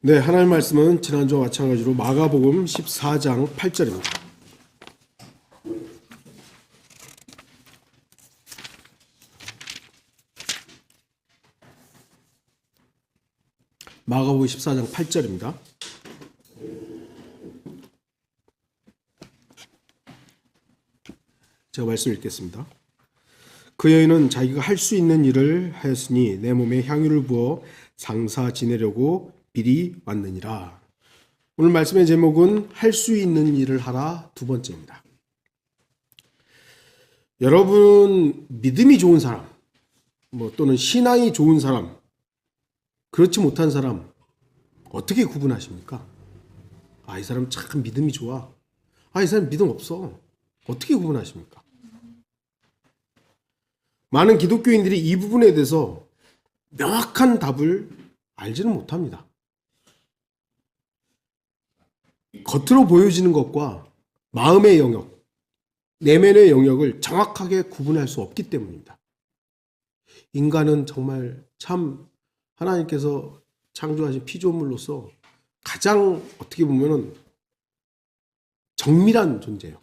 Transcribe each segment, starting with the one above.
네, 하나님 말씀은 지난주와 마찬가지로 마가복음 14장 8절입니다. 마가복음 14장 8절입니다. 제가 말씀 읽겠습니다. 그 여인은 자기가 할 수 있는 일을 하였으니 내 몸에 향유를 부어 장사 지내려고 미리 왔느니라. 오늘 말씀의 제목은 할 수 있는 일을 하라 두 번째입니다. 여러분, 믿음이 좋은 사람, 또는 신앙이 좋은 사람, 그렇지 못한 사람 어떻게 구분하십니까? 이 사람 참 믿음이 좋아. 이 사람 믿음 없어. 어떻게 구분하십니까? 많은 기독교인들이 이 부분에 대해서 명확한 답을 알지는 못합니다. 겉으로 보여지는 것과 마음의 영역, 내면의 영역을 정확하게 구분할 수 없기 때문입니다. 인간은 정말 참 하나님께서 창조하신 피조물로서 가장 어떻게 보면은 정밀한 존재예요.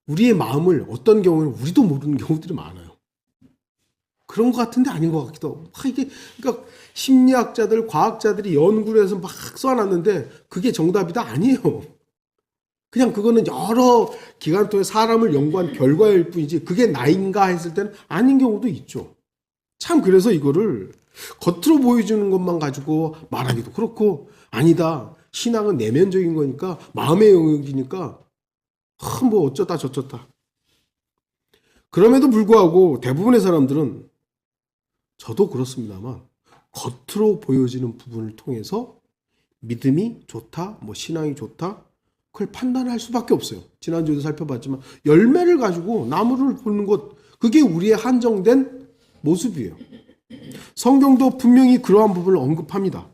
우리의 마음을 어떤 경우는 우리도 모르는 경우들이 많아요. 그런 것 같은데 아닌 것 같기도 하고. 그러니까 심리학자들, 과학자들이 연구를 해서 막 써놨는데 그게 정답이다? 아니에요. 그냥 그거는 여러 기간 통해 사람을 연구한 결과일 뿐이지 그게 나인가 했을 때는 아닌 경우도 있죠. 참 그래서 이거를 겉으로 보여주는 것만 가지고 말하기도 그렇고 아니다. 신앙은 내면적인 거니까 마음의 영역이니까 어쩌다 저쩌다. 그럼에도 불구하고 대부분의 사람들은 저도 그렇습니다만 겉으로 보여지는 부분을 통해서 믿음이 좋다, 신앙이 좋다 그걸 판단할 수밖에 없어요. 지난주에도 살펴봤지만 열매를 가지고 나무를 보는 것 그게 우리의 한정된 모습이에요. 성경도 분명히 그러한 부분을 언급합니다.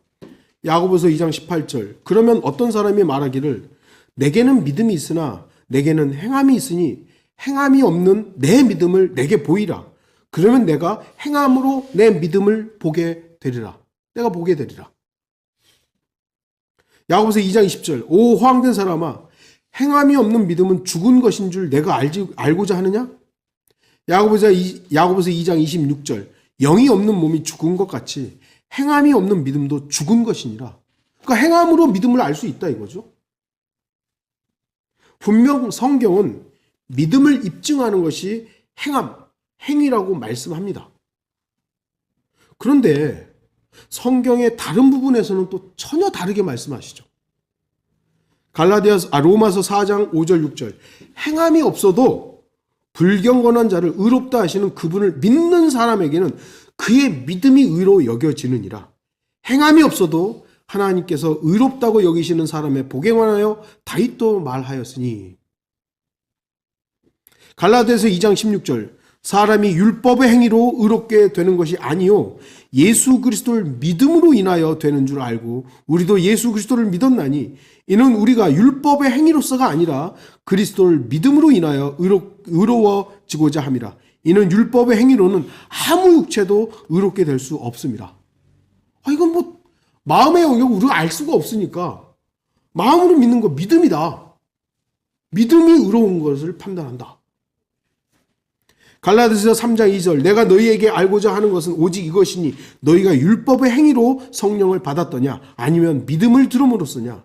야고보서 2장 18절 그러면 어떤 사람이 말하기를 내게는 믿음이 있으나 내게는 행함이 있으니 행함이 없는 내 믿음을 내게 보이라. 그러면 내가 행함으로 내 믿음을 보게 되리라. 내가 보게 되리라. 야고보서 2장 20절 오 허황된 사람아 행함이 없는 믿음은 죽은 것인 줄 내가 알고자 하느냐? 야고보서 2장 26절 영이 없는 몸이 죽은 것 같이 행함이 없는 믿음도 죽은 것이니라. 그러니까 행함으로 믿음을 알 수 있다 이거죠. 분명 성경은 믿음을 입증하는 것이 행위라고 말씀합니다. 그런데 성경의 다른 부분에서는 또 전혀 다르게 말씀하시죠. 로마서 4장 5절 6절 행함이 없어도 불경건한 자를 의롭다 하시는 그분을 믿는 사람에게는 그의 믿음이 의로 여겨지느니라. 행함이 없어도 하나님께서 의롭다고 여기시는 사람의 복에 관하여 다윗도 말하였으니. 갈라디아서 2장 16절 사람이 율법의 행위로 의롭게 되는 것이 아니요 예수 그리스도를 믿음으로 인하여 되는 줄 알고 우리도 예수 그리스도를 믿었나니 이는 우리가 율법의 행위로서가 아니라 그리스도를 믿음으로 인하여 의로워지고자 함이라. 이는 율법의 행위로는 아무 육체도 의롭게 될 수 없습니다. 이건 마음의 영역 우리가 알 수가 없으니까 마음으로 믿는 거 믿음이다. 믿음이 의로운 것을 판단한다. 갈라디아서 3장 2절 내가 너희에게 알고자 하는 것은 오직 이것이니 너희가 율법의 행위로 성령을 받았더냐 아니면 믿음을 들음으로써냐.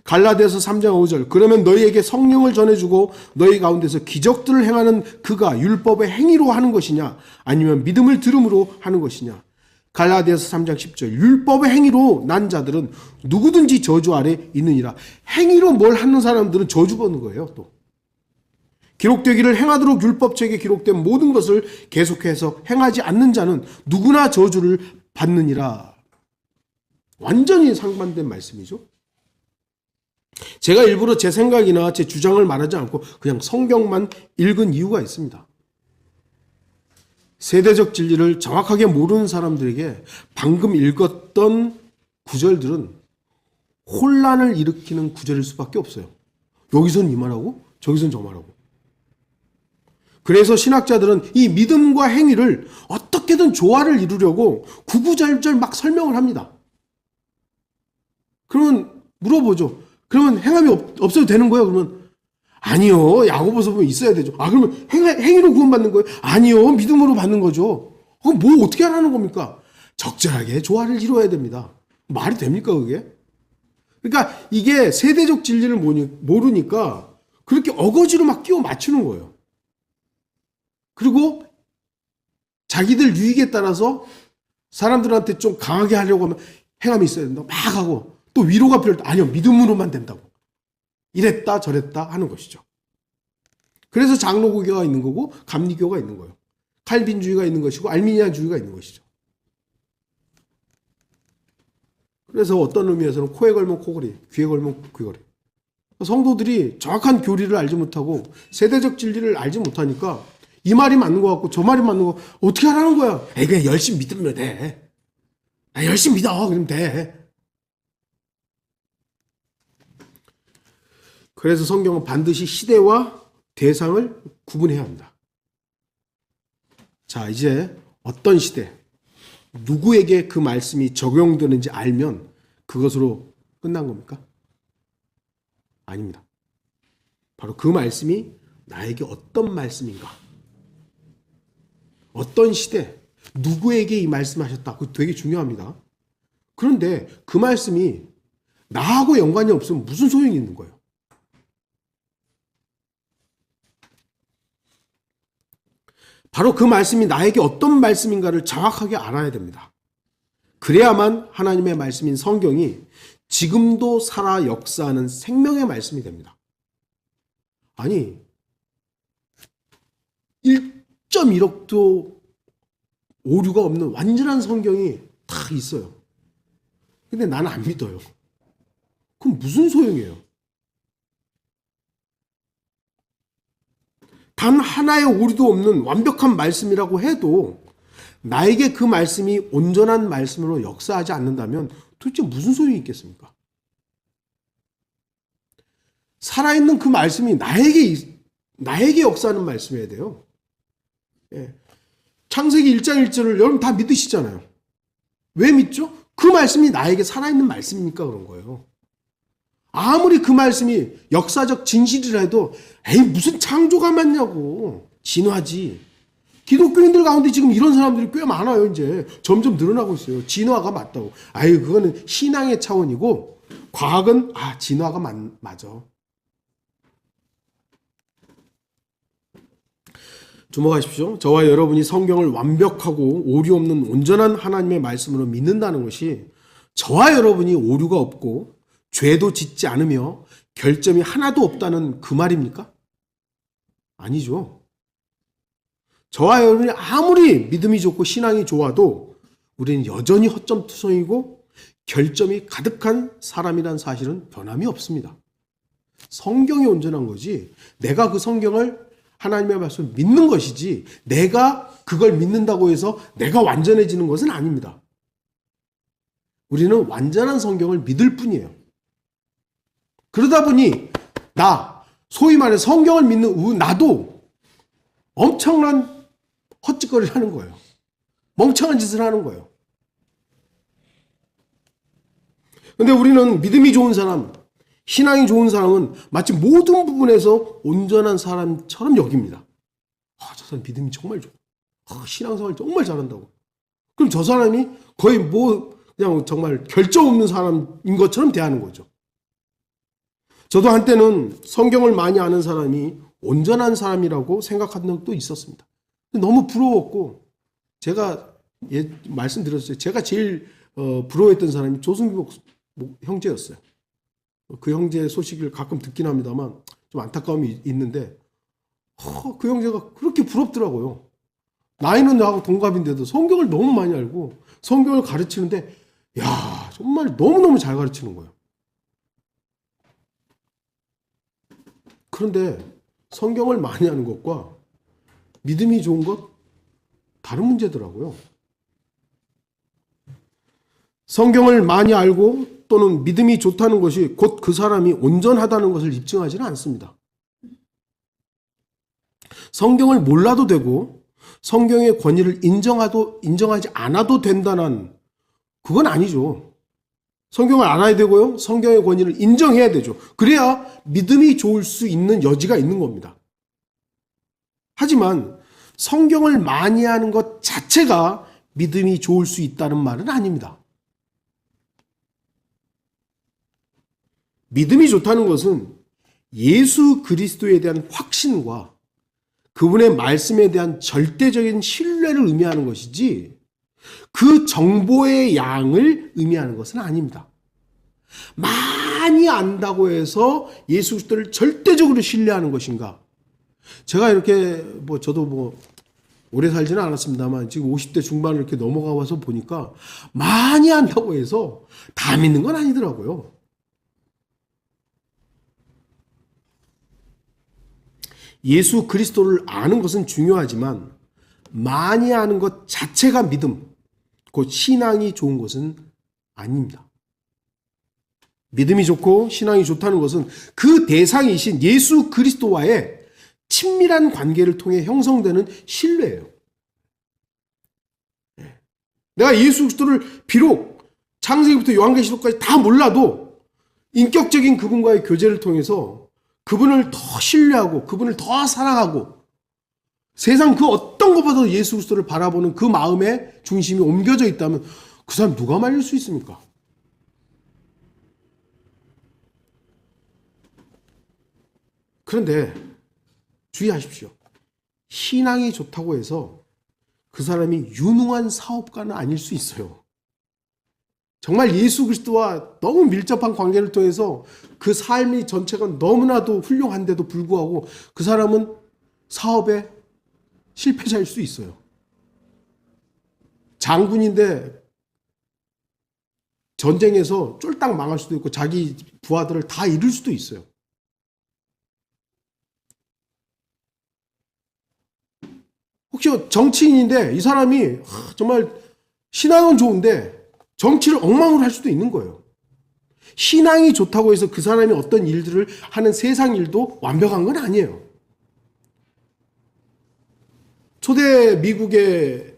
갈라디아서 3장 5절 그러면 너희에게 성령을 전해주고 너희 가운데서 기적들을 행하는 그가 율법의 행위로 하는 것이냐 아니면 믿음을 들음으로 하는 것이냐. 갈라디아서 3장 10절 율법의 행위로 난 자들은 누구든지 저주 아래 있느니라. 행위로 뭘 하는 사람들은 저주 받는 거예요. 또 기록되기를 행하도록 율법책에 기록된 모든 것을 계속해서 행하지 않는 자는 누구나 저주를 받느니라. 완전히 상반된 말씀이죠. 제가 일부러 제 생각이나 제 주장을 말하지 않고 그냥 성경만 읽은 이유가 있습니다. 세대적 진리를 정확하게 모르는 사람들에게 방금 읽었던 구절들은 혼란을 일으키는 구절일 수밖에 없어요. 여기선 이 말하고 저기선 저 말하고. 그래서 신학자들은 이 믿음과 행위를 어떻게든 조화를 이루려고 구구절절 막 설명을 합니다. 그러면 물어보죠. 그러면 행함이 없어도 되는 거예요? 그러면 아니요. 야고보서 보면 있어야 되죠. 아, 그러면 행위로 구원받는 거예요? 아니요. 믿음으로 받는 거죠. 그럼 뭐 어떻게 하라는 겁니까? 적절하게 조화를 이루어야 됩니다. 말이 됩니까, 그게? 그러니까 이게 세대적 진리를 모르니까 그렇게 어거지로 막 끼워 맞추는 거예요. 그리고 자기들 유익에 따라서 사람들한테 좀 강하게 하려고 하면 행함이 있어야 된다. 막 하고 또 위로가 필요할 때 아니요. 믿음으로만 된다고. 이랬다 저랬다 하는 것이죠. 그래서 장로교가 있는 거고 감리교가 있는 거예요. 칼빈주의가 있는 것이고 알미니안주의가 있는 것이죠. 그래서 어떤 의미에서는 코에 걸면 코걸이, 귀에 걸면 귀걸이. 성도들이 정확한 교리를 알지 못하고 세대적 진리를 알지 못하니까 이 말이 맞는 것 같고 저 말이 맞는 거 어떻게 하라는 거야? 에이, 그냥 열심히 믿으면 돼. 열심히 믿어. 그러면 돼. 그래서 성경은 반드시 시대와 대상을 구분해야 합니다. 자, 이제 어떤 시대, 누구에게 그 말씀이 적용되는지 알면 그것으로 끝난 겁니까? 아닙니다. 바로 그 말씀이 나에게 어떤 말씀인가? 어떤 시대, 누구에게 이 말씀하셨다. 그거 되게 중요합니다. 그런데 그 말씀이 나하고 연관이 없으면 무슨 소용이 있는 거예요? 바로 그 말씀이 나에게 어떤 말씀인가를 정확하게 알아야 됩니다. 그래야만 하나님의 말씀인 성경이 지금도 살아 역사하는 생명의 말씀이 됩니다. 아니, 1.1억도 오류가 없는 완전한 성경이 다 있어요. 근데 나는 안 믿어요. 그럼 무슨 소용이에요? 단 하나의 오류도 없는 완벽한 말씀이라고 해도 나에게 그 말씀이 온전한 말씀으로 역사하지 않는다면 도대체 무슨 소용이 있겠습니까? 살아있는 그 말씀이 나에게 역사하는 말씀이어야 돼요. 예. 창세기 1장 1절을 여러분 다 믿으시잖아요. 왜 믿죠? 그 말씀이 나에게 살아있는 말씀이니까 그런 거예요. 아무리 그 말씀이 역사적 진실이라 해도 에이 무슨 창조가 맞냐고. 진화지. 기독교인들 가운데 지금 이런 사람들이 꽤 많아요. 이제 점점 늘어나고 있어요. 진화가 맞다고. 아유 그거는 신앙의 차원이고 과학은 진화가 맞아. 주목하십시오. 저와 여러분이 성경을 완벽하고 오류 없는 온전한 하나님의 말씀으로 믿는다는 것이 저와 여러분이 오류가 없고 죄도 짓지 않으며 결점이 하나도 없다는 그 말입니까? 아니죠. 저와 여러분이 아무리 믿음이 좋고 신앙이 좋아도 우리는 여전히 허점투성이고 결점이 가득한 사람이란 사실은 변함이 없습니다. 성경이 온전한 거지 내가 그 성경을 하나님의 말씀을 믿는 것이지 내가 그걸 믿는다고 해서 내가 완전해지는 것은 아닙니다. 우리는 완전한 성경을 믿을 뿐이에요. 그러다 보니 소위 말해 성경을 믿는 나도 엄청난 헛짓거리를 하는 거예요. 멍청한 짓을 하는 거예요. 근데 우리는 믿음이 좋은 사람, 신앙이 좋은 사람은 마치 모든 부분에서 온전한 사람처럼 여깁니다. 저 사람 믿음이 정말 좋아. 신앙생활 정말 잘한다고. 그럼 저 사람이 거의 그냥 정말 결점 없는 사람인 것처럼 대하는 거죠. 저도 한때는 성경을 많이 아는 사람이 온전한 사람이라고 생각한 적도 있었습니다. 너무 부러웠고 제가 말씀드렸어요. 제가 제일 부러워했던 사람이 조승규 형제였어요. 그 형제의 소식을 가끔 듣긴 합니다만 좀 안타까움이 있는데 그 형제가 그렇게 부럽더라고요. 나이는 나하고 동갑인데도 성경을 너무 많이 알고 성경을 가르치는데 정말 너무너무 잘 가르치는 거예요. 그런데 성경을 많이 하는 것과 믿음이 좋은 것 다른 문제더라고요. 성경을 많이 알고 또는 믿음이 좋다는 것이 곧 그 사람이 온전하다는 것을 입증하지는 않습니다. 성경을 몰라도 되고 성경의 권위를 인정하지 않아도 된다는 그건 아니죠. 성경을 알아야 되고요. 성경의 권위를 인정해야 되죠. 그래야 믿음이 좋을 수 있는 여지가 있는 겁니다. 하지만 성경을 많이 하는 것 자체가 믿음이 좋을 수 있다는 말은 아닙니다. 믿음이 좋다는 것은 예수 그리스도에 대한 확신과 그분의 말씀에 대한 절대적인 신뢰를 의미하는 것이지 그 정보의 양을 의미하는 것은 아닙니다. 많이 안다고 해서 예수 그리스도를 절대적으로 신뢰하는 것인가? 제가 이렇게 저도 오래 살지는 않았습니다만 지금 50대 중반을 이렇게 넘어가 와서 보니까 많이 안다고 해서 다 믿는 건 아니더라고요. 예수 그리스도를 아는 것은 중요하지만 많이 아는 것 자체가 믿음, 곧 신앙이 좋은 것은 아닙니다. 믿음이 좋고 신앙이 좋다는 것은 그 대상이신 예수 그리스도와의 친밀한 관계를 통해 형성되는 신뢰예요. 내가 예수 그리스도를 비록 창세기부터 요한계시록까지 다 몰라도 인격적인 그분과의 교제를 통해서 그분을 더 신뢰하고 그분을 더 사랑하고 세상 그 어떤 것보다도 예수 그리스도를 바라보는 그 마음의 중심이 옮겨져 있다면 그 사람 누가 말릴 수 있습니까? 그런데 주의하십시오. 신앙이 좋다고 해서 그 사람이 유능한 사업가는 아닐 수 있어요. 정말 예수 그리스도와 너무 밀접한 관계를 통해서 그 삶이 전체가 너무나도 훌륭한데도 불구하고 그 사람은 사업에 실패자일 수 있어요. 장군인데 전쟁에서 쫄딱 망할 수도 있고 자기 부하들을 다 잃을 수도 있어요. 혹시 정치인인데 이 사람이 정말 신앙은 좋은데 정치를 엉망으로 할 수도 있는 거예요. 신앙이 좋다고 해서 그 사람이 어떤 일들을 하는 세상 일도 완벽한 건 아니에요. 초대 미국의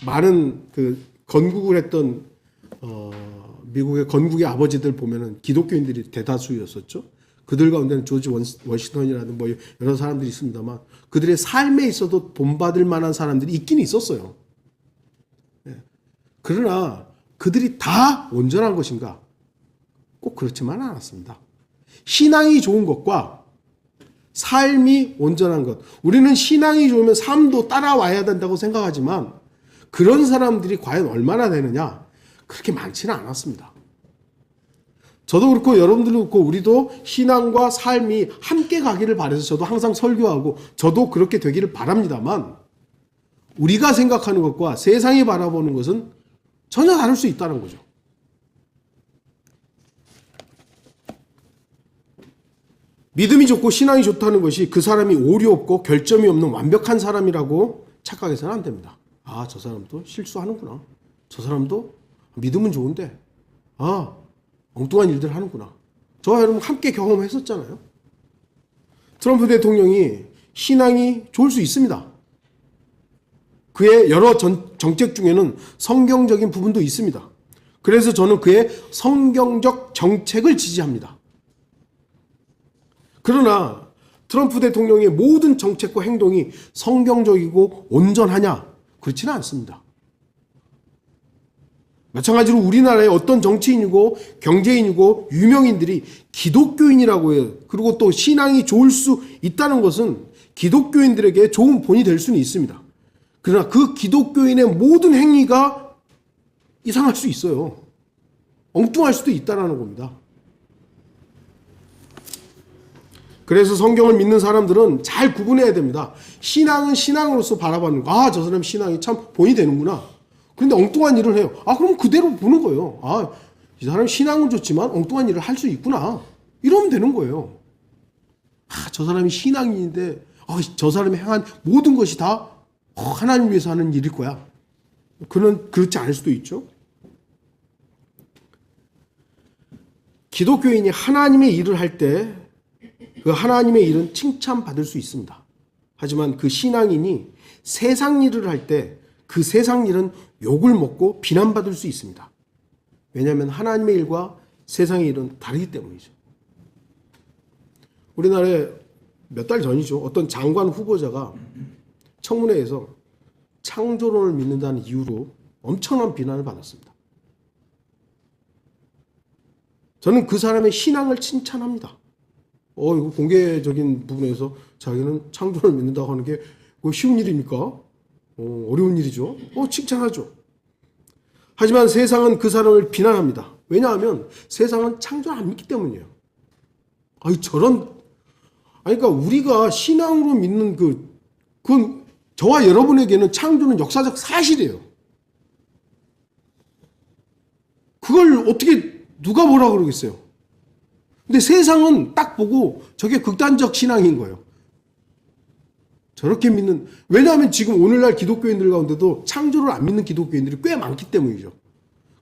많은 그 건국을 했던 미국의 건국의 아버지들 보면은 기독교인들이 대다수였었죠. 그들 가운데는 조지 워싱턴이라든 여러 사람들이 있습니다만 그들의 삶에 있어도 본받을 만한 사람들이 있긴 있었어요. 그러나 그들이 다 온전한 것인가? 꼭 그렇지만 않았습니다. 신앙이 좋은 것과 삶이 온전한 것. 우리는 신앙이 좋으면 삶도 따라와야 된다고 생각하지만 그런 사람들이 과연 얼마나 되느냐? 그렇게 많지는 않았습니다. 저도 그렇고 여러분들도 그렇고 우리도 신앙과 삶이 함께 가기를 바라서 저도 항상 설교하고 저도 그렇게 되기를 바랍니다만 우리가 생각하는 것과 세상이 바라보는 것은 전혀 다를 수 있다는 거죠. 믿음이 좋고 신앙이 좋다는 것이 그 사람이 오류 없고 결점이 없는 완벽한 사람이라고 착각해서는 안 됩니다. 아, 저 사람도 실수하는구나. 저 사람도 믿음은 좋은데 엉뚱한 일들 하는구나. 저와 여러분 함께 경험했었잖아요. 트럼프 대통령이 신앙이 좋을 수 있습니다. 그의 여러 정책 중에는 성경적인 부분도 있습니다. 그래서 저는 그의 성경적 정책을 지지합니다. 그러나 트럼프 대통령의 모든 정책과 행동이 성경적이고 온전하냐? 그렇지는 않습니다. 마찬가지로 우리나라의 어떤 정치인이고 경제인이고 유명인들이 기독교인이라고 해요. 그리고 또 신앙이 좋을 수 있다는 것은 기독교인들에게 좋은 본이 될 수는 있습니다. 그러나 그 기독교인의 모든 행위가 이상할 수 있어요. 엉뚱할 수도 있다는 겁니다. 그래서 성경을 믿는 사람들은 잘 구분해야 됩니다. 신앙은 신앙으로서 바라보는 거. 저 사람 신앙이 참 본이 되는구나. 그런데 엉뚱한 일을 해요. 그럼 그대로 보는 거예요. 이 사람 신앙은 좋지만 엉뚱한 일을 할 수 있구나. 이러면 되는 거예요. 저 사람이 신앙인인데 저 사람이 행한 모든 것이 다 하나님 위해서 하는 일일 거야. 그렇지 않을 수도 있죠. 기독교인이 하나님의 일을 할 때 그 하나님의 일은 칭찬받을 수 있습니다. 하지만 그 신앙인이 세상 일을 할 때 그 세상 일은 욕을 먹고 비난받을 수 있습니다. 왜냐하면 하나님의 일과 세상의 일은 다르기 때문이죠. 우리나라에 몇 달 전이죠. 어떤 장관 후보자가 청문회에서 창조론을 믿는다는 이유로 엄청난 비난을 받았습니다. 저는 그 사람의 신앙을 칭찬합니다. 이거 공개적인 부분에서 자기는 창조론을 믿는다고 하는 게 쉬운 일입니까? 어려운 일이죠. 칭찬하죠. 하지만 세상은 그 사람을 비난합니다. 왜냐하면 세상은 창조를 안 믿기 때문이에요. 그러니까 우리가 신앙으로 믿는 그건 저와 여러분에게는 창조는 역사적 사실이에요. 그걸 어떻게 누가 뭐라 그러겠어요? 근데 세상은 딱 보고 저게 극단적 신앙인 거예요. 저렇게 믿는, 왜냐하면 지금 오늘날 기독교인들 가운데도 창조를 안 믿는 기독교인들이 꽤 많기 때문이죠.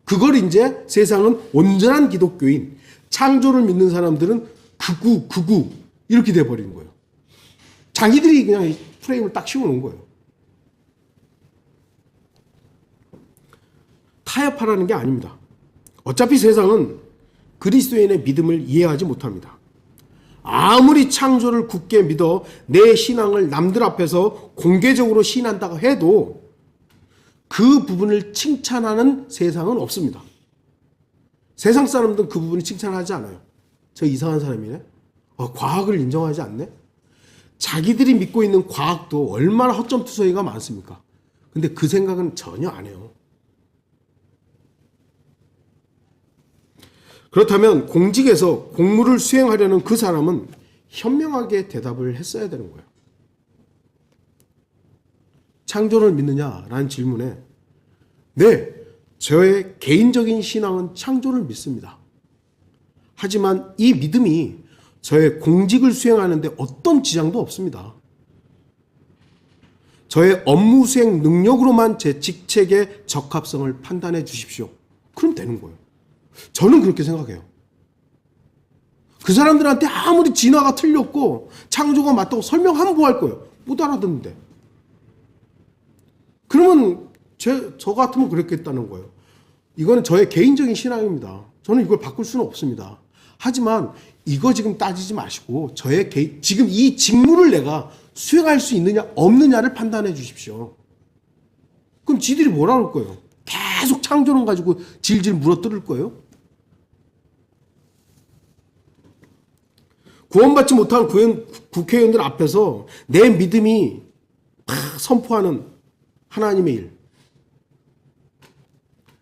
그걸 이제 세상은 온전한 기독교인, 창조를 믿는 사람들은 극우 이렇게 돼버리는 거예요. 자기들이 그냥 프레임을 딱 씌워놓은 거예요. 타협하라는 게 아닙니다. 어차피 세상은 그리스도인의 믿음을 이해하지 못합니다. 아무리 창조를 굳게 믿어 내 신앙을 남들 앞에서 공개적으로 시인한다고 해도 그 부분을 칭찬하는 세상은 없습니다. 세상 사람들은 그 부분을 칭찬하지 않아요. 저 이상한 사람이네. 과학을 인정하지 않네. 자기들이 믿고 있는 과학도 얼마나 허점투성이가 많습니까? 근데 그 생각은 전혀 안 해요. 그렇다면 공직에서 공무를 수행하려는 그 사람은 현명하게 대답을 했어야 되는 거예요. 창조를 믿느냐라는 질문에 네, 저의 개인적인 신앙은 창조를 믿습니다. 하지만 이 믿음이 저의 공직을 수행하는 데 어떤 지장도 없습니다. 저의 업무 수행 능력으로만 제 직책의 적합성을 판단해 주십시오. 그럼 되는 거예요. 저는 그렇게 생각해요. 그 사람들한테 아무리 진화가 틀렸고 창조가 맞다고 설명하면 뭐 할 거예요? 못 알아듣는데. 그러면 저 같으면 그랬겠다는 거예요. 이거는 저의 개인적인 신앙입니다. 저는 이걸 바꿀 수는 없습니다. 하지만 이거 지금 따지지 마시고 지금 이 직무를 내가 수행할 수 있느냐 없느냐를 판단해 주십시오. 그럼 지들이 뭐라 그럴 거예요? 계속 창조론 가지고 질질 물어뜯을 거예요? 구원받지 못한 국회의원들 앞에서 내 믿음이 선포하는 하나님의 일.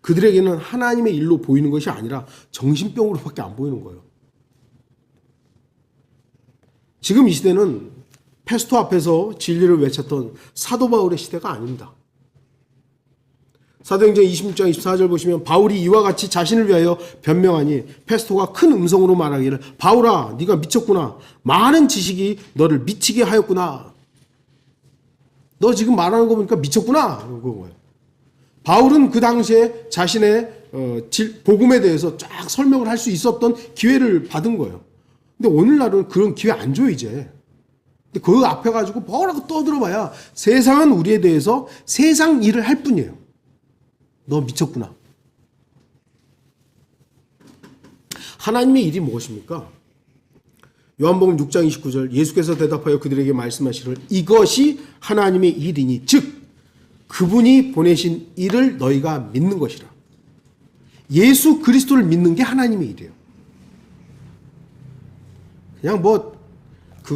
그들에게는 하나님의 일로 보이는 것이 아니라 정신병으로밖에 안 보이는 거예요. 지금 이 시대는 페스토 앞에서 진리를 외쳤던 사도 바울의 시대가 아닙니다. 사도행전 26장 24절 보시면 바울이 이와 같이 자신을 위하여 변명하니 페스토가 큰 음성으로 말하기를 바울아 네가 미쳤구나. 많은 지식이 너를 미치게 하였구나. 너 지금 말하는 거 보니까 미쳤구나. 그런 거예요. 바울은 그 당시에 자신의 복음에 대해서 쫙 설명을 할 수 있었던 기회를 받은 거예요. 근데 오늘날은 그런 기회 안 줘요 이제. 근데 그 앞에 가지고 뭐라고 떠들어봐야 세상은 우리에 대해서 세상 일을 할 뿐이에요. 너 미쳤구나. 하나님의 일이 무엇입니까? 요한복음 6장 29절 예수께서 대답하여 그들에게 말씀하시기를 이것이 하나님의 일이니 즉 그분이 보내신 일을 너희가 믿는 것이라. 예수 그리스도를 믿는 게 하나님의 일이에요. 그냥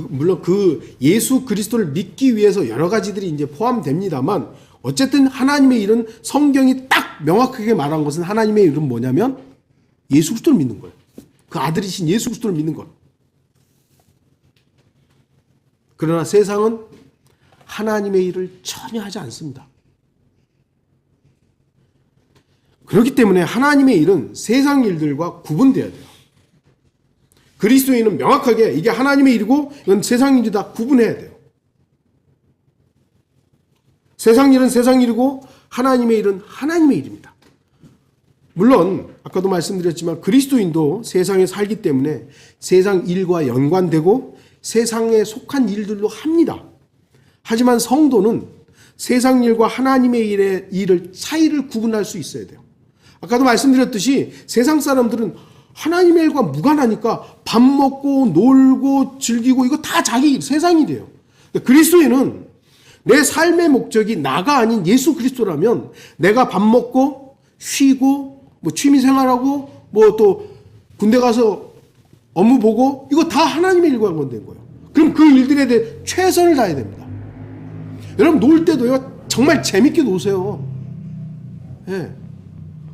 물론 그 예수 그리스도를 믿기 위해서 여러 가지들이 이제 포함됩니다만 어쨌든 하나님의 일은 성경이 딱 명확하게 말한 것은 하나님의 일은 뭐냐면 예수 그리스도를 믿는 거예요. 그 아들이신 예수 그리스도를 믿는 것. 그러나 세상은 하나님의 일을 전혀 하지 않습니다. 그렇기 때문에 하나님의 일은 세상 일들과 구분되어야 돼요. 그리스도인은 명확하게 이게 하나님의 일이고 이건 세상 일이다 구분해야 돼요. 세상 일은 세상 일이고 하나님의 일은 하나님의 일입니다. 물론 아까도 말씀드렸지만 그리스도인도 세상에 살기 때문에 세상 일과 연관되고 세상에 속한 일들도 합니다. 하지만 성도는 세상 일과 하나님의 일을 차이를 구분할 수 있어야 돼요. 아까도 말씀드렸듯이 세상 사람들은 하나님의 일과 무관하니까 밥 먹고 놀고 즐기고 이거 다 자기 세상 일이에요. 그리스도인은 내 삶의 목적이 나가 아닌 예수 그리스도라면 내가 밥 먹고 쉬고 뭐 취미 생활하고 뭐 또 군대 가서 업무 보고 이거 다 하나님의 일과 관련된 거예요. 그럼 그 일들에 대해 최선을 다해야 됩니다. 여러분 놀 때도요 정말 재밌게 노세요. 예.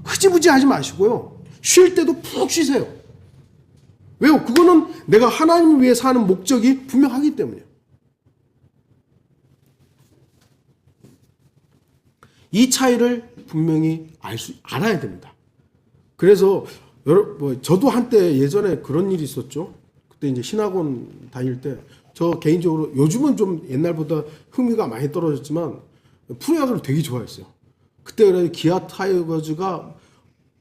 흐지부지 하지 마시고요. 쉴 때도 푹 쉬세요. 왜요? 그거는 내가 하나님을 위해 사는 목적이 분명하기 때문이에요. 이 차이를 분명히 알아야 됩니다. 그래서 저도 한때 예전에 그런 일이 있었죠. 그때 이제 신학원 다닐 때 저 개인적으로 요즘은 좀 옛날보다 흥미가 많이 떨어졌지만 프로야구를 되게 좋아했어요. 그때 그래 기아 타이거즈가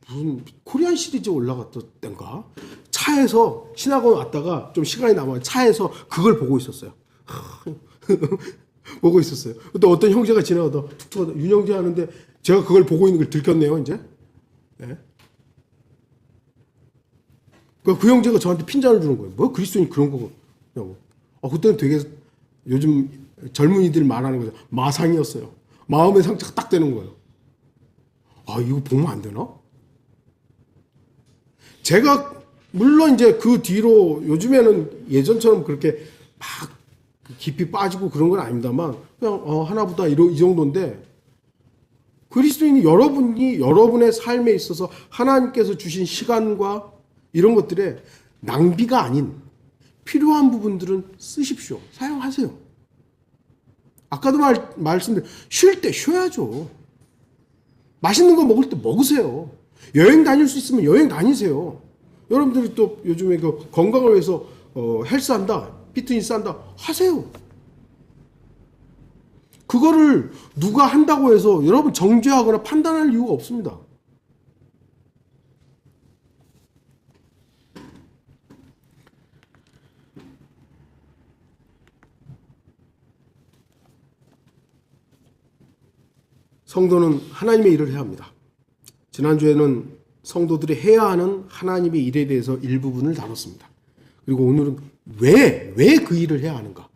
무슨 코리안 시리즈 올라갔던 때인가 차에서 신학원 왔다가 좀 시간이 남아 차에서 그걸 보고 있었어요. 보고 있었어요. 그때 어떤 형제가 지나가다 툭 쳐다 윤형제 하는데 제가 그걸 보고 있는 걸 들켰네요. 이제 네. 그 형제가 저한테 핀잔을 주는 거예요. 뭐 그리스도인 그런 거냐고. 그때는 되게 요즘 젊은이들 말하는 거죠. 마상이었어요. 마음의 상처가 딱 되는 거예요. 이거 보면 안 되나? 제가 물론 이제 그 뒤로 요즘에는 예전처럼 그렇게 막 깊이 빠지고 그런 건 아닙니다만 그냥 하나보다 이 정도인데 그리스도인이 여러분의 삶에 있어서 하나님께서 주신 시간과 이런 것들에 낭비가 아닌 필요한 부분들은 쓰십시오. 사용하세요. 아까도 말씀드린 쉴 때 쉬어야죠. 맛있는 거 먹을 때 먹으세요. 여행 다닐 수 있으면 여행 다니세요. 여러분들이 또 요즘에 그 건강을 위해서 헬스한다, 피트니스 한다 하세요. 그거를 누가 한다고 해서 여러분 정죄하거나 판단할 이유가 없습니다. 성도는 하나님의 일을 해야 합니다. 지난주에는 성도들이 해야 하는 하나님의 일에 대해서 일부분을 다뤘습니다. 그리고 오늘은 왜 그 일을 해야 하는가?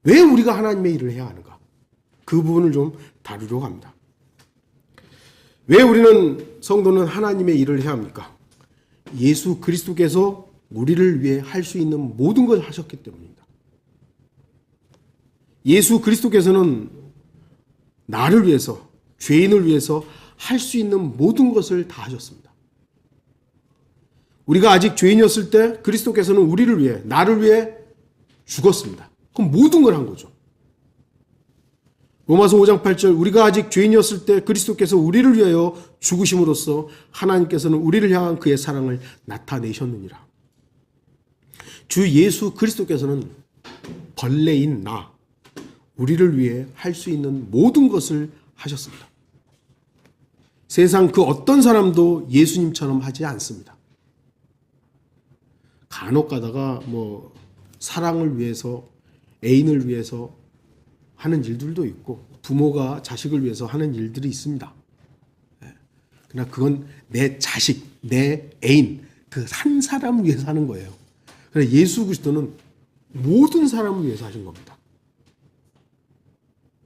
왜 우리가 하나님의 일을 해야 하는가? 그 부분을 좀 다루려고 합니다. 왜 우리는 성도는 하나님의 일을 해야 합니까? 예수 그리스도께서 우리를 위해 할 수 있는 모든 걸 하셨기 때문입니다. 예수 그리스도께서는 나를 위해서, 죄인을 위해서 할 수 있는 모든 것을 다 하셨습니다. 우리가 아직 죄인이었을 때 그리스도께서는 우리를 위해, 나를 위해 죽었습니다. 그럼 모든 걸 한 거죠. 로마서 5장 8절 우리가 아직 죄인이었을 때 그리스도께서 우리를 위하여 죽으심으로써 하나님께서는 우리를 향한 그의 사랑을 나타내셨느니라. 주 예수 그리스도께서는 벌레인 나, 우리를 위해 할 수 있는 모든 것을 하셨습니다. 세상 그 어떤 사람도 예수님처럼 하지 않습니다. 간혹 가다가 뭐 사랑을 위해서, 애인을 위해서 하는 일들도 있고 부모가 자식을 위해서 하는 일들이 있습니다. 그러나 그건 내 자식, 내 애인, 그 한 사람을 위해서 하는 거예요. 그러나 예수 그리스도는 모든 사람을 위해서 하신 겁니다.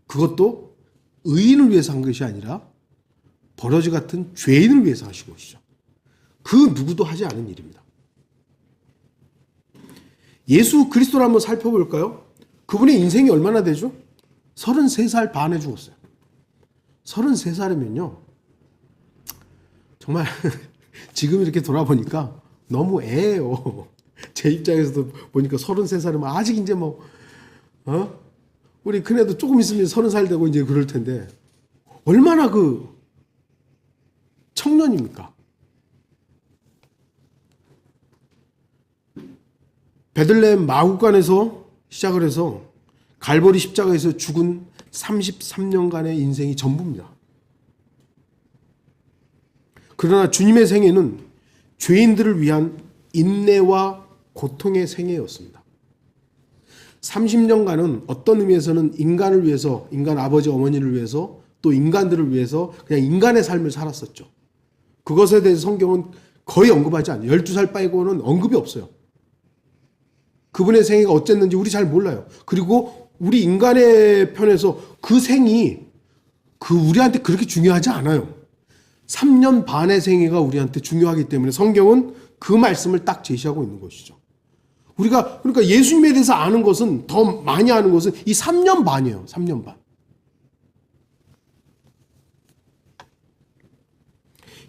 그것도 의인을 위해서 한 것이 아니라 버러지 같은 죄인을 위해서 하신 것이죠. 그 누구도 하지 않은 일입니다. 예수 정그리스도를 한번 살펴볼까요? 그분의 인생이 얼마나 되죠? 33살 반에 죽었어요. 33살이면요. 정말 지금 이렇게 돌아보니까 너무 애예요. 제 입장에서도 보니까 33살이면 아직 이제 뭐 우리 큰애도 조금 있으면 30살 되고 이제 그럴 텐데 얼마나 그 청년입니까? 베들레헴 마구간에서 시작을 해서 갈보리 십자가에서 죽은 33년간의 인생이 전부입니다. 그러나 주님의 생애는 죄인들을 위한 인내와 고통의 생애였습니다. 30년간은 어떤 의미에서는 인간을 위해서, 인간 아버지 어머니를 위해서, 또 인간들을 위해서 그냥 인간의 삶을 살았었죠. 그것에 대해서 성경은 거의 언급하지 않아요. 12살 빼고는 언급이 없어요. 그분의 생애가 어쨌는지 우리 잘 몰라요. 그리고 우리 인간의 편에서 그 생이 우리한테 그렇게 중요하지 않아요. 3년 반의 생애가 우리한테 중요하기 때문에 성경은 그 말씀을 딱 제시하고 있는 것이죠. 우리가 그러니까 예수님에 대해서 아는 것은, 더 많이 아는 것은 이 3년 반이에요. 3년 반.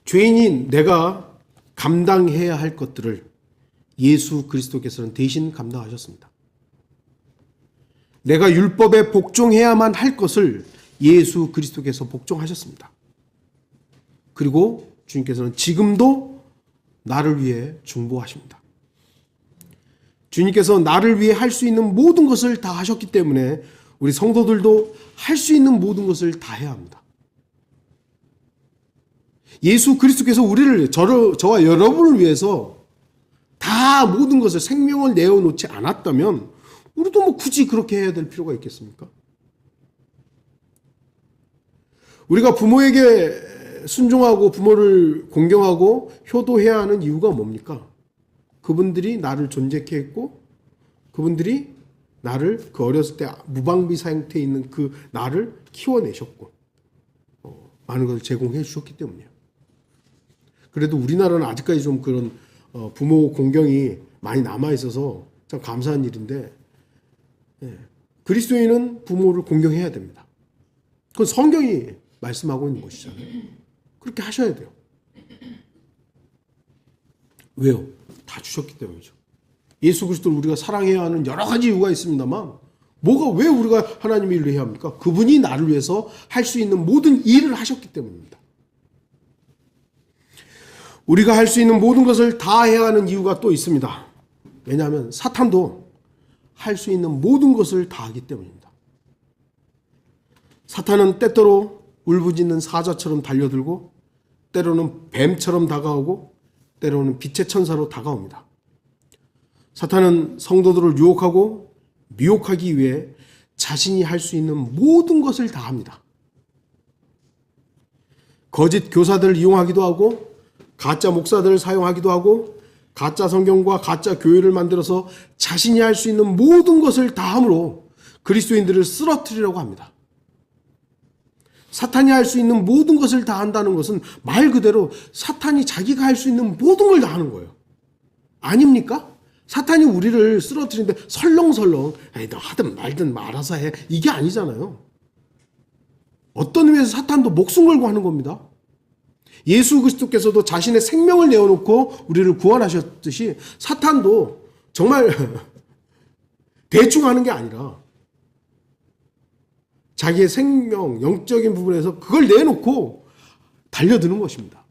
죄인인 내가 감당해야 할 것들을 예수 그리스도께서는 대신 감당하셨습니다. 내가 율법에 복종해야만 할 것을 예수 그리스도께서 복종하셨습니다. 그리고 주님께서는 지금도 나를 위해 중보하십니다. 주님께서 나를 위해 할 수 있는 모든 것을 다 하셨기 때문에 우리 성도들도 할 수 있는 모든 것을 다 해야 합니다. 예수 그리스도께서 우리를, 저와 여러분을 위해서 다 모든 것을, 생명을 내어놓지 않았다면 우리도 뭐 굳이 그렇게 해야 될 필요가 있겠습니까? 우리가 부모에게 순종하고 부모를 공경하고 효도해야 하는 이유가 뭡니까? 그분들이 나를 존재케 했고, 그분들이 나를 그 어렸을 때 무방비 상태에 있는 그 나를 키워내셨고, 많은 것을 제공해 주셨기 때문이에요. 그래도 우리나라는 아직까지 좀 그런 부모 공경이 많이 남아 있어서 참 감사한 일인데, 그리스도인은 부모를 공경해야 됩니다. 그건 성경이 말씀하고 있는 것이잖아요. 그렇게 하셔야 돼요. 왜요? 다 주셨기 때문이죠. 예수 그리스도를 우리가 사랑해야 하는 여러 가지 이유가 있습니다만, 왜 우리가 하나님의 일을 해야 합니까? 그분이 나를 위해서 할 수 있는 모든 일을 하셨기 때문입니다. 우리가 할 수 있는 모든 것을 다 해야 하는 이유가 또 있습니다. 왜냐하면 사탄도 할 수 있는 모든 것을 다 하기 때문입니다. 사탄은 때때로 울부짖는 사자처럼 달려들고, 때로는 뱀처럼 다가오고, 때로는 빛의 천사로 다가옵니다. 사탄은 성도들을 유혹하고 미혹하기 위해 자신이 할 수 있는 모든 것을 다 합니다. 거짓 교사들을 이용하기도 하고, 가짜 목사들을 사용하기도 하고, 가짜 성경과 가짜 교회를 만들어서 자신이 할 수 있는 모든 것을 다 함으로 그리스도인들을 쓰러뜨리려고 합니다. 사탄이 할 수 있는 모든 것을 다 한다는 것은 말 그대로 사탄이 자기가 할 수 있는 모든 걸 다 하는 거예요. 아닙니까? 사탄이 우리를 쓰러뜨리는데 설렁설렁 너 하든 말든 알아서 해, 이게 아니잖아요. 어떤 의미에서 사탄도 목숨 걸고 하는 겁니다. 예수 그리스도께서도 자신의 생명을 내어놓고 우리를 구원하셨듯이 사탄도 정말 대충 하는 게 아니라 자기의 생명, 영적인 부분에서 그걸 내놓고 달려드는 것입니다.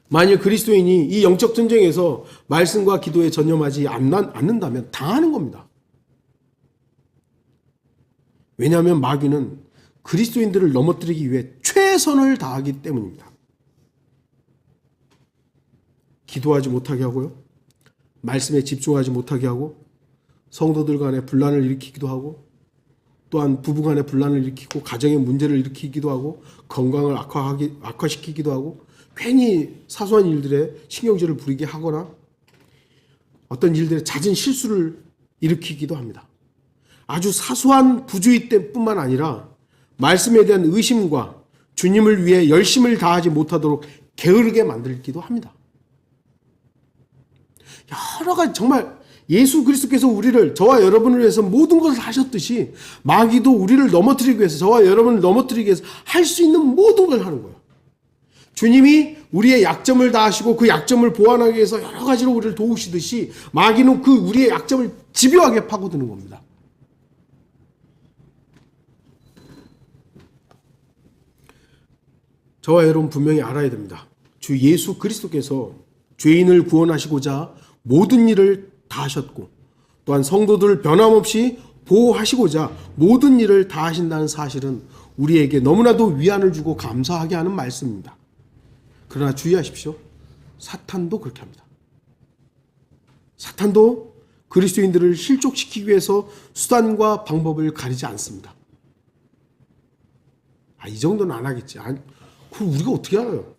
만일 그리스도인이 이 영적 전쟁에서 말씀과 기도에 전념하지 않는다면 당하는 겁니다. 왜냐하면 마귀는 그리스도인들을 넘어뜨리기 위해 최선을 다하기 때문입니다. 기도하지 못하게 하고요, 말씀에 집중하지 못하게 하고, 성도들 간에 분란을 일으키기도 하고, 또한 부부 간에 분란을 일으키고 가정의 문제를 일으키기도 하고, 건강을 악화시키기도 하고, 괜히 사소한 일들에 신경질을 부리게 하거나 어떤 일들에 잦은 실수를 일으키기도 합니다. 아주 사소한 부주의 때뿐만 아니라 말씀에 대한 의심과 주님을 위해 열심을 다하지 못하도록 게으르게 만들기도 합니다. 여러 가지, 정말 예수 그리스도께서 우리를, 저와 여러분을 위해서 모든 것을 하셨듯이 마귀도 우리를 넘어뜨리기 위해서, 저와 여러분을 넘어뜨리기 위해서 할 수 있는 모든 걸 하는 거예요. 주님이 우리의 약점을 다하시고 그 약점을 보완하기 위해서 여러 가지로 우리를 도우시듯이 마귀는 그 우리의 약점을 집요하게 파고드는 겁니다. 저와 여러분 분명히 알아야 됩니다. 주 예수 그리스도께서 죄인을 구원하시고자 모든 일을 다 하셨고, 또한 성도들을 변함없이 보호하시고자 모든 일을 다 하신다는 사실은 우리에게 너무나도 위안을 주고 감사하게 하는 말씀입니다. 그러나 주의하십시오. 사탄도 그렇게 합니다. 사탄도 그리스도인들을 실족시키기 위해서 수단과 방법을 가리지 않습니다. 이 정도는 안 하겠지. 그럼 우리가 어떻게 알아요?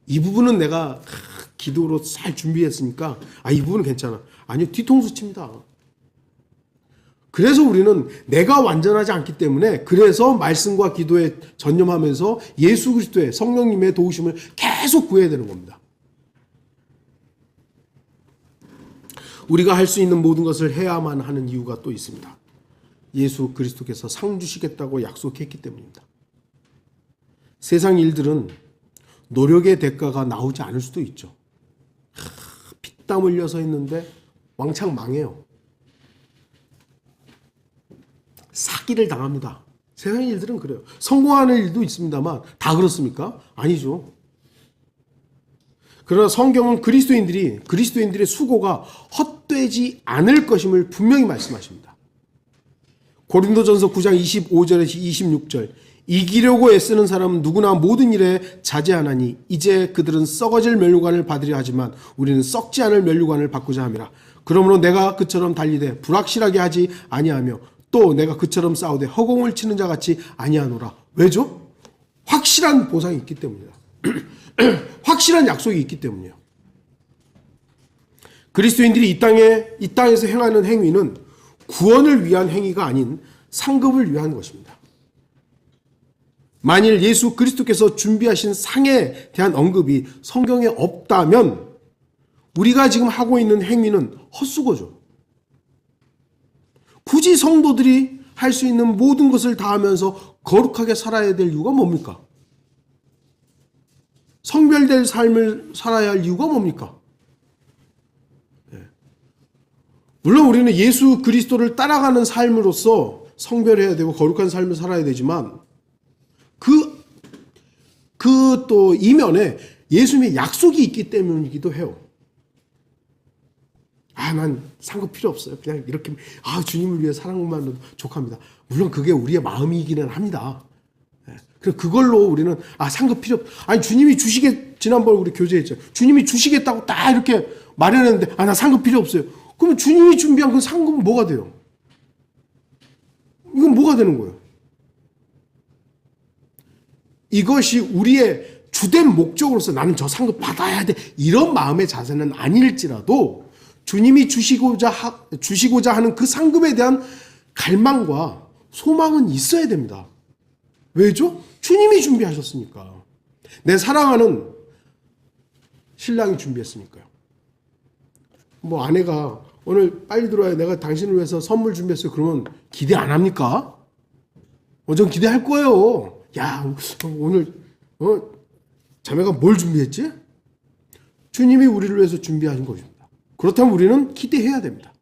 이 부분은 내가 기도로 잘 준비했으니까 이 부분은 괜찮아. 아니요, 뒤통수 칩니다. 그래서 우리는 내가 완전하지 않기 때문에 그래서 말씀과 기도에 전념하면서 예수 그리스도의 성령님의 도우심을 계속 구해야 되는 겁니다. 우리가 할 수 있는 모든 것을 해야만 하는 이유가 또 있습니다. 예수 그리스도께서 상 주시겠다고 약속했기 때문입니다. 세상 일들은 노력의 대가가 나오지 않을 수도 있죠. 피땀 흘려서 했는데 왕창 망해요. 사기를 당합니다. 세상 일들은 그래요. 성공하는 일도 있습니다만 다 그렇습니까? 아니죠. 그러나 성경은 그리스도인들의 수고가 헛되지 않을 것임을 분명히 말씀하십니다. 고린도전서 9장 25절에서 26절, 이기려고 애쓰는 사람은 누구나 모든 일에 자제하나니 이제 그들은 썩어질 면류관을 받으려 하지만 우리는 썩지 않을 면류관을 받고자 함이라. 그러므로 내가 그처럼 달리되 불확실하게 하지 아니하며 또 내가 그처럼 싸우되 허공을 치는 자같이 아니하노라. 왜죠? 확실한 보상이 있기 때문이다. 확실한 약속이 있기 때문이에요. 그리스도인들이 이 땅에서 행하는 행위는 구원을 위한 행위가 아닌 상급을 위한 것입니다. 만일 예수 그리스도께서 준비하신 상에 대한 언급이 성경에 없다면 우리가 지금 하고 있는 행위는 헛수고죠. 굳이 성도들이 할 수 있는 모든 것을 다 하면서 거룩하게 살아야 될 이유가 뭡니까? 성별될 삶을 살아야 할 이유가 뭡니까? 물론 우리는 예수 그리스도를 따라가는 삶으로서 성별해야 되고 거룩한 삶을 살아야 되지만 그 또 이면에 예수님의 약속이 있기 때문이기도 해요. 난 상급 필요 없어요. 그냥 이렇게 주님을 위해 사랑만도 족합니다. 물론 그게 우리의 마음이기는 합니다. 그걸로 우리는 상급 필요 주님이 지난번 우리 교제했죠. 주님이 주시겠다고 딱 이렇게 마련했는데 나 상급 필요 없어요. 그럼 주님이 준비한 그 상급은 뭐가 돼요? 이건 뭐가 되는 거예요? 이것이 우리의 주된 목적으로서 나는 저 상급 받아야 돼 이런 마음의 자세는 아닐지라도 주님이 주시고자 하는 그 상급에 대한 갈망과 소망은 있어야 됩니다. 왜죠? 주님이 준비하셨으니까. 내 사랑하는 신랑이 준비했으니까요. 아내가 오늘 빨리 들어와요. 내가 당신을 위해서 선물 준비했어요. 그러면 기대 안 합니까? 전 기대할 거예요. 오늘 자매가 뭘 준비했지? 주님이 우리를 위해서 준비하신 것입니다. 그렇다면 우리는 기대해야 됩니다.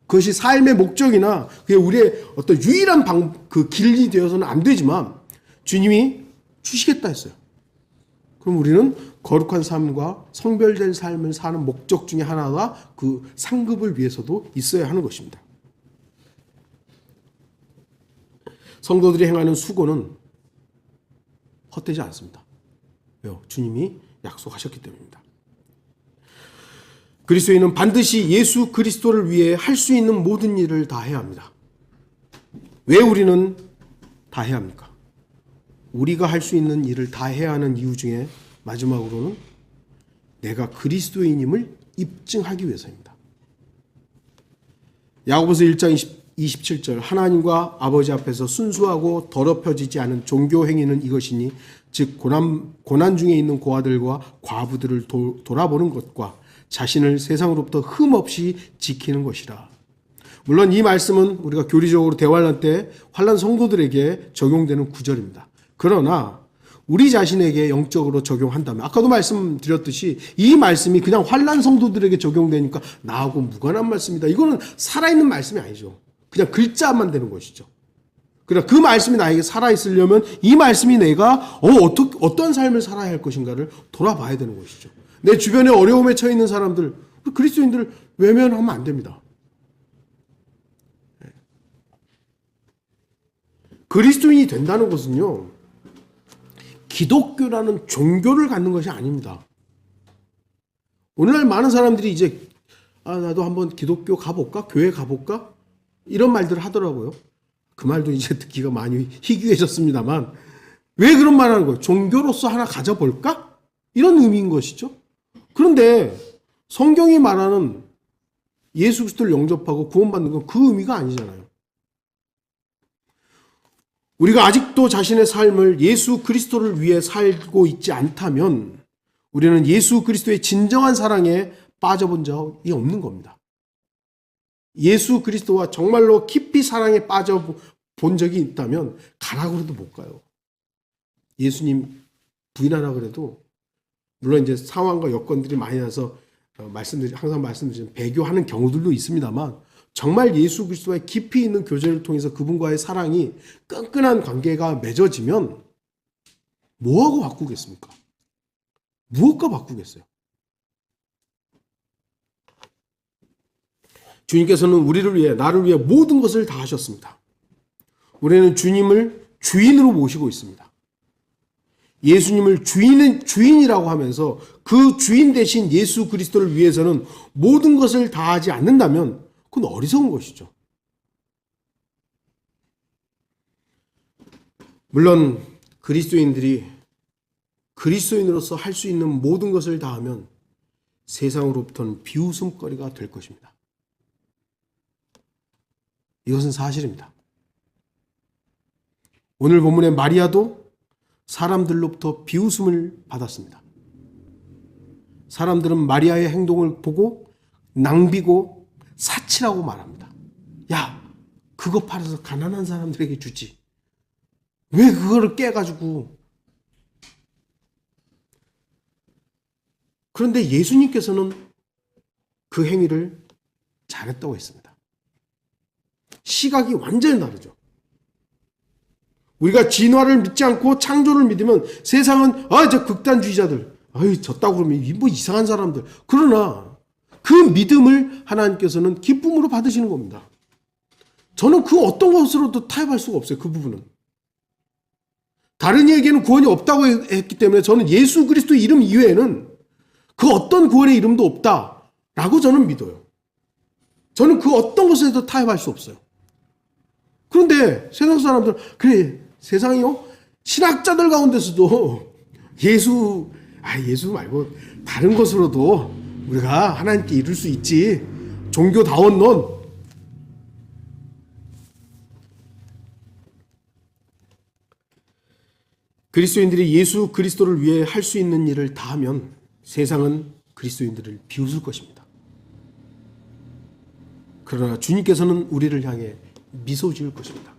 그것이 삶의 목적이나 그게 우리의 어떤 유일한 길이 되어서는 안 되지만 주님이 주시겠다 했어요. 그럼 우리는 거룩한 삶과 성별된 삶을 사는 목적 중에 하나가 그 상급을 위해서도 있어야 하는 것입니다. 성도들이 행하는 수고는 헛되지 않습니다. 왜요? 주님이 약속하셨기 때문입니다. 그리스도인은 반드시 예수 그리스도를 위해 할 수 있는 모든 일을 다 해야 합니다. 왜 우리는 다 해야 합니까? 우리가 할 수 있는 일을 다 해야 하는 이유 중에 마지막으로는 내가 그리스도인임을 입증하기 위해서입니다. 야고보서 1장 27절 하나님과 아버지 앞에서 순수하고 더럽혀지지 않은 종교 행위는 이것이니 즉 고난 중에 있는 고아들과 과부들을 돌아보는 것과 자신을 세상으로부터 흠없이 지키는 것이라. 물론 이 말씀은 우리가 교리적으로 대환란 때 환란 성도들에게 적용되는 구절입니다. 그러나 우리 자신에게 영적으로 적용한다면 아까도 말씀드렸듯이 이 말씀이 그냥 환란 성도들에게 적용되니까 나하고 무관한 말씀이다. 이거는 살아있는 말씀이 아니죠. 그냥 글자만 되는 것이죠. 그러나 그 말씀이 나에게 살아있으려면 이 말씀이 내가 어떤 삶을 살아야 할 것인가를 돌아봐야 되는 것이죠. 내 주변에 어려움에 처해 있는 사람들, 그리스도인들을 외면하면 안 됩니다. 그리스도인이 된다는 것은요, 기독교라는 종교를 갖는 것이 아닙니다. 오늘날 많은 사람들이 이제 나도 한번 기독교 가볼까? 교회 가볼까? 이런 말들을 하더라고요. 그 말도 이제 듣기가 많이 희귀해졌습니다만, 왜 그런 말 하는 거예요? 종교로서 하나 가져볼까? 이런 의미인 것이죠. 그런데 성경이 말하는 예수 그리스도를 영접하고 구원받는 건 그 의미가 아니잖아요. 우리가 아직도 자신의 삶을 예수 그리스도를 위해 살고 있지 않다면 우리는 예수 그리스도의 진정한 사랑에 빠져본 적이 없는 겁니다. 예수 그리스도와 정말로 깊이 사랑에 빠져본 적이 있다면 가라고 해도 못 가요. 예수님 부인하라 그래도 물론 이제 상황과 여건들이 많이 나서 항상 말씀드리지만 배교하는 경우들도 있습니다만 정말 예수 그리스도와의 깊이 있는 교제를 통해서 그분과의 사랑이 끈끈한 관계가 맺어지면 뭐하고 바꾸겠습니까? 무엇과 바꾸겠어요? 주님께서는 우리를 위해, 나를 위해 모든 것을 다 하셨습니다. 우리는 주님을 주인으로 모시고 있습니다. 예수님을 주인이라고 하면서 그 주인 대신 예수 그리스도를 위해서는 모든 것을 다 하지 않는다면 그건 어리석은 것이죠. 물론 그리스도인들이 그리스도인으로서 할 수 있는 모든 것을 다 하면 세상으로부터는 비웃음거리가 될 것입니다. 이것은 사실입니다. 오늘 본문의 마리아도 사람들로부터 비웃음을 받았습니다. 사람들은 마리아의 행동을 보고 낭비고 사치라고 말합니다. 야, 그거 팔아서 가난한 사람들에게 주지. 왜 그거를 깨가지고. 그런데 예수님께서는 그 행위를 잘했다고 했습니다. 시각이 완전히 다르죠. 우리가 진화를 믿지 않고 창조를 믿으면 세상은 저 극단주의자들, 졌다고 그러면 뭐 이상한 사람들. 그러나 그 믿음을 하나님께서는 기쁨으로 받으시는 겁니다. 저는 그 어떤 것으로도 타협할 수가 없어요. 그 부분은. 다른 이에게는 구원이 없다고 했기 때문에 저는 예수 그리스도 이름 이외에는 그 어떤 구원의 이름도 없다라고 저는 믿어요. 저는 그 어떤 것에도 타협할 수 없어요. 그런데 세상 사람들은 그래, 세상이요? 신학자들 가운데서도 예수 말고 다른 것으로도 우리가 하나님께 이룰 수 있지. 종교다원론. 그리스도인들이 예수 그리스도를 위해 할 수 있는 일을 다 하면 세상은 그리스도인들을 비웃을 것입니다. 그러나 주님께서는 우리를 향해 미소 지을 것입니다.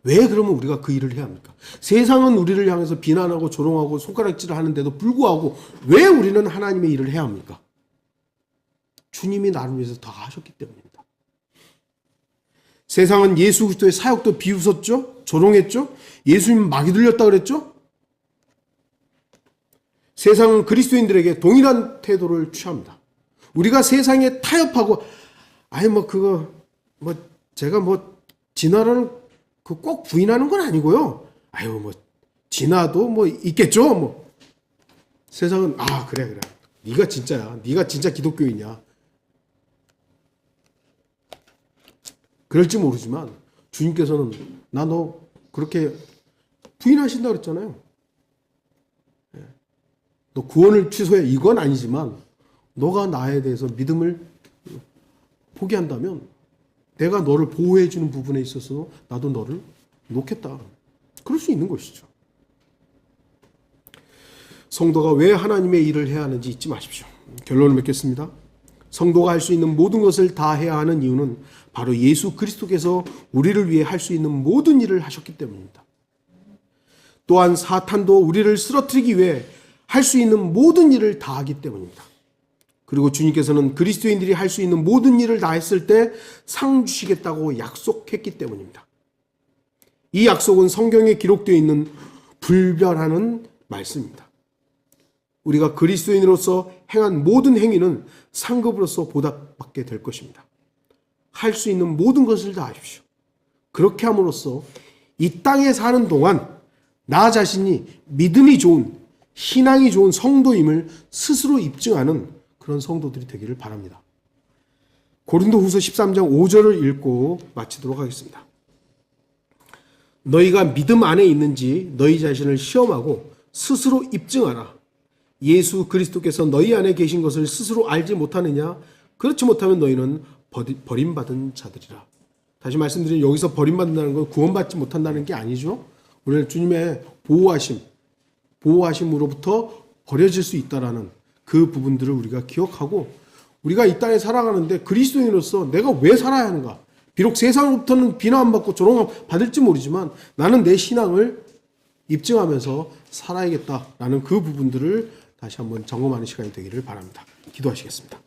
왜 그러면 우리가 그 일을 해야 합니까? 세상은 우리를 향해서 비난하고 조롱하고 손가락질을 하는데도 불구하고 왜 우리는 하나님의 일을 해야 합니까? 주님이 나를 위해서 다 하셨기 때문입니다. 세상은 예수 그리스도의 사역도 비웃었죠? 조롱했죠? 예수님 마귀 들렸다 그랬죠? 세상은 그리스도인들에게 동일한 태도를 취합니다. 우리가 세상에 타협하고 제가 진화라는 꼭 부인하는 건 아니고요. 진화도 있겠죠. 세상은 그래. 네가 진짜야. 네가 진짜 기독교인이야. 그럴지 모르지만 주님께서는 나 너 그렇게 부인하신다 그랬잖아요. 너 구원을 취소해. 이건 아니지만 너가 나에 대해서 믿음을 포기한다면 내가 너를 보호해 주는 부분에 있어서 나도 너를 놓겠다. 그럴 수 있는 것이죠. 성도가 왜 하나님의 일을 해야 하는지 잊지 마십시오. 결론을 맺겠습니다. 성도가 할 수 있는 모든 것을 다 해야 하는 이유는 바로 예수 그리스도께서 우리를 위해 할 수 있는 모든 일을 하셨기 때문입니다. 또한 사탄도 우리를 쓰러뜨리기 위해 할 수 있는 모든 일을 다 하기 때문입니다. 그리고 주님께서는 그리스도인들이 할 수 있는 모든 일을 다 했을 때 상 주시겠다고 약속했기 때문입니다. 이 약속은 성경에 기록되어 있는 불변하는 말씀입니다. 우리가 그리스도인으로서 행한 모든 행위는 상급으로서 보답받게 될 것입니다. 할 수 있는 모든 것을 다 하십시오. 그렇게 함으로써 이 땅에 사는 동안 나 자신이 믿음이 좋은, 신앙이 좋은 성도임을 스스로 입증하는 그런 성도들이 되기를 바랍니다. 고린도후서 13장 5절을 읽고 마치도록 하겠습니다. 너희가 믿음 안에 있는지 너희 자신을 시험하고 스스로 입증하라. 예수 그리스도께서 너희 안에 계신 것을 스스로 알지 못하느냐? 그렇지 못하면 너희는 버림받은 자들이라. 다시 말씀드리면 여기서 버림받는다는 건 구원받지 못한다는 게 아니죠. 우리는 주님의 보호하심으로부터 버려질 수 있다라는 그 부분들을 우리가 기억하고, 우리가 이 땅에 살아가는데 그리스도인으로서 내가 왜 살아야 하는가? 비록 세상으로부터는 비난받고 조롱받을지 모르지만 나는 내 신앙을 입증하면서 살아야겠다라는 그 부분들을 다시 한번 점검하는 시간이 되기를 바랍니다. 기도하시겠습니다.